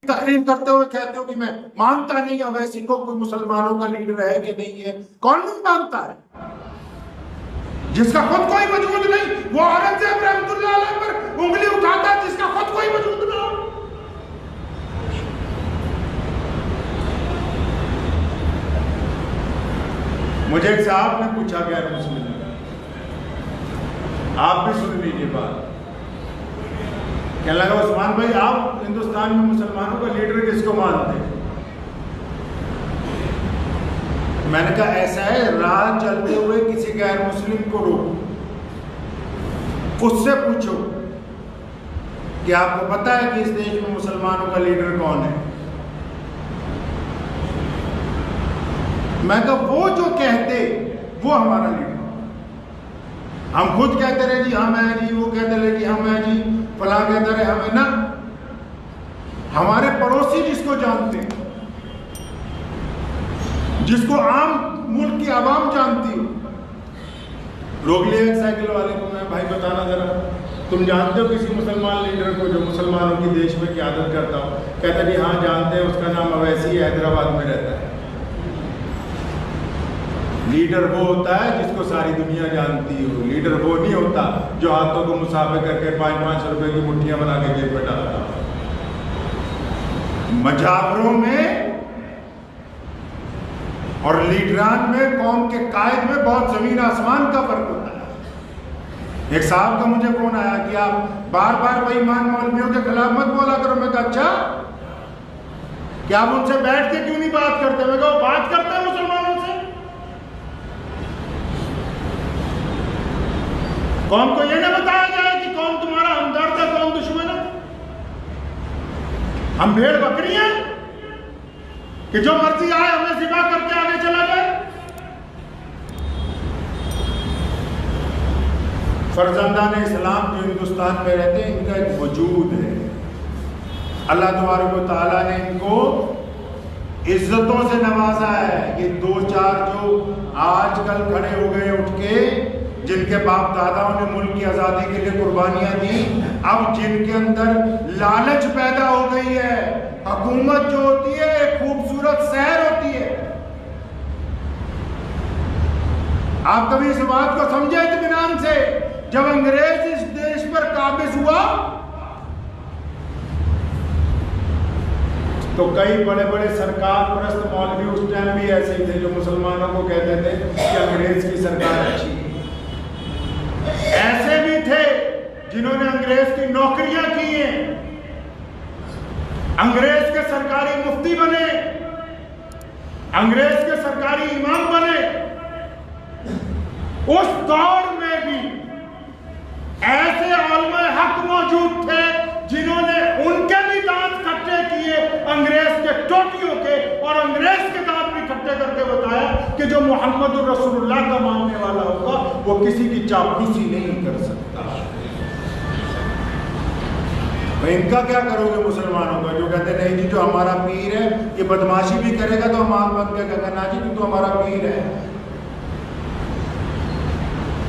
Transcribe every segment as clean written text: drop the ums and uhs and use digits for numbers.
تقریر کرتے ہوئے کہتے ہو کہ میں مانتا نہیں ہوں ویسی کو کوئی مسلمانوں کا لیڈر ہے کہ نہیں ہے. کون نہیں مانتا ہے؟ جس کا خود کوئی وجود نہیں وہ اورنگزیب رحمۃ اللہ علیہ پر انگلی اٹھاتا ہے جس کا خود کوئی وجود نہ ہو. مجھے ایک صاحب نے پوچھا غیر مسلم، آپ بھی سن لیجیے بات. کہنے لگا عثمان بھائی آپ ہندوستان میں مسلمانوں کا لیڈر کس کو مانتے ہیں؟ میں نے کہا ایسا ہے، راہ چلتے ہوئے کسی غیر مسلم کو روکو، اس سے پوچھو کہ آپ کو پتا ہے کہ اس دیش میں مسلمانوں کا لیڈر کون ہے؟ میں کہا وہ جو کہتے وہ ہمارا لیڈر. ہم خود کہتے رہے جی ہم ہیں جی، وہ کہتے رہے جی ہم ہیں جی، فلاں کہتے رہے ہمیں نا. ہمارے پڑوسی جس کو جانتے ہیں، جس کو عام ملک کی عوام جانتی ہو. روک لیا ایک سائیکل والے کو، میں بھائی بتانا ذرا، تم جانتے ہو کسی مسلمان لیڈر کو جو مسلمانوں کی دیش میں قیادت کرتا ہو؟ کہتا جی ہاں جانتے ہیں، اس کا نام اویسی ہے، حیدرآباد میں رہتا ہے. لیڈر وہ ہوتا ہے جس کو ساری دنیا جانتی ہو. لیڈر وہ نہیں ہوتا جو ہاتھوں کو مسافے کر کے 500 روپے کی مٹھیاں بنا کے جیب میں ڈالتا. مجاوروں میں اور لیڈران میں، قوم کے قائد میں بہت زمین آسمان کا فرق ہوتا ہے. ایک صاحب کا مجھے فون آیا کہ آپ بار بار بے ایمان مولویوں کے خلاف مت بولا کرو. میں کہا اچھا کہ آپ ان سے بیٹھ کے کیوں نہیں بات کرتے؟ میں کہا وہ بات کرتے ہیں مسلمانوں سے. قوم کو یہ نہ بتایا جائے کہ کون تمہارا ہمدرد ہے کون دشمن ہے. ہم بھیڑ بکریاں کہ جو مرضی آئے ہمیں ذبح کر کے آگے چلا جائے. فرزندان اسلام جو ہندوستان میں رہتے ہیں ان کا ایک وجود ہے. اللہ تبارک و تعالیٰ نے ان کو عزتوں سے نوازا ہے. یہ دو چار جو آج کل کھڑے ہو گئے اٹھ کے، جن کے باپ داداؤں نے ملک کی آزادی کے لیے قربانیاں دی، اب جن کے اندر لالچ پیدا ہو گئی ہے. حکومت جو ہوتی ہے ایک خوبصورت سیر ہوتی ہے. آپ کبھی اس بات کو سمجھے اطمینان سے، جب انگریز اس دیش پر قابض ہوا تو کئی بڑے بڑے سرکار پرست مولوی اس ٹائم بھی ایسے ہی تھے جو مسلمانوں کو کہتے تھے کہ انگریز کی سرکار اچھی ہے. ایسے بھی تھے جنہوں نے انگریز کی نوکریاں کی ہیں، انگریز کے سرکاری مفتی بنے، انگریز کے سرکاری امام بنے. اس دور میں بھی ایسے علماء حق موجود تھے جنہوں نے ان کے بھی دانت کھٹے کیے انگریز کے ٹوٹیوں کے، اور انگریز کے دانت بھی کھٹے کر کے بتایا کہ جو محمد الرسول اللہ کا ماننے والا ہوگا وہ کسی کی چاپلوسی نہیں کر سکتا. ان کا کیا کرو گے مسلمانوں کا جو کہتے نہیں جی جو ہمارا پیر ہے یہ بدماشی بھی کرے گا تو ہم آنکھ بند کے کہنا جی تو ہمارا پیر ہے.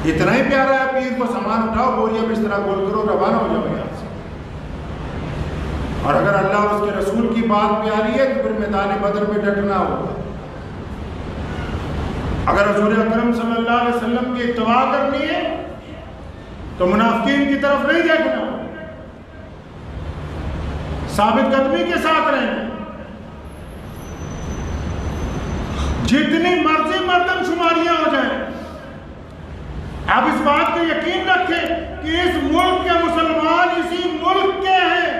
اتنا ہی پیارا ہے پیر کو سامان اٹھاؤ، بوریا بستر گول کرو، روانہ ہو جاؤ یہاں سے. اور اگر اللہ اور اس کے رسول کی بات پیاری ہے تو پھر میدان بدر میں ڈٹنا ہوگا. اگر حضور اکرم صلی اللہ علیہ وسلم کی اتباع کرنی ہے تو منافقین کی طرف نہیں دیکھنا، ثابت قدمی کے ساتھ رہنا. جتنی مرضی مردم شماریاں ہو جائیں، آپ اس بات کو یقین رکھیں کہ اس ملک کے مسلمان اسی ملک کے ہیں.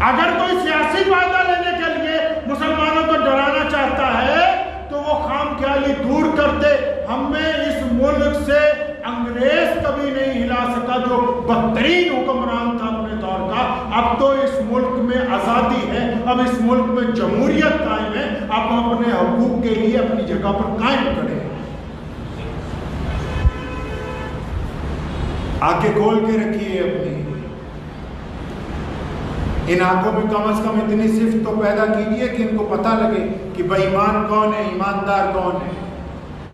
اگر کوئی سیاسی فائدہ لینے کے لیے مسلمانوں کو ڈرانا چاہتا ہے تو وہ خام خیالی دور کرتے. ہمیں اس ملک سے انگریز کبھی نہیں ہلا سکا جو بدترین حکمران تھا اپنے دور کا. اب تو اس ملک میں آزادی ہے، اب اس ملک میں جمہوریت قائم ہے. اب ہم اپنے حقوق کے لیے اپنی جگہ پر قائم کریں. آنکھیں کھول کے رکھیے اپنی، ان آنکھوں میں کم از کم اتنی صفت تو پیدا کیجیے کہ ان کو پتہ لگے کہ بے ایمان کون ہے، ایماندار کون ہے.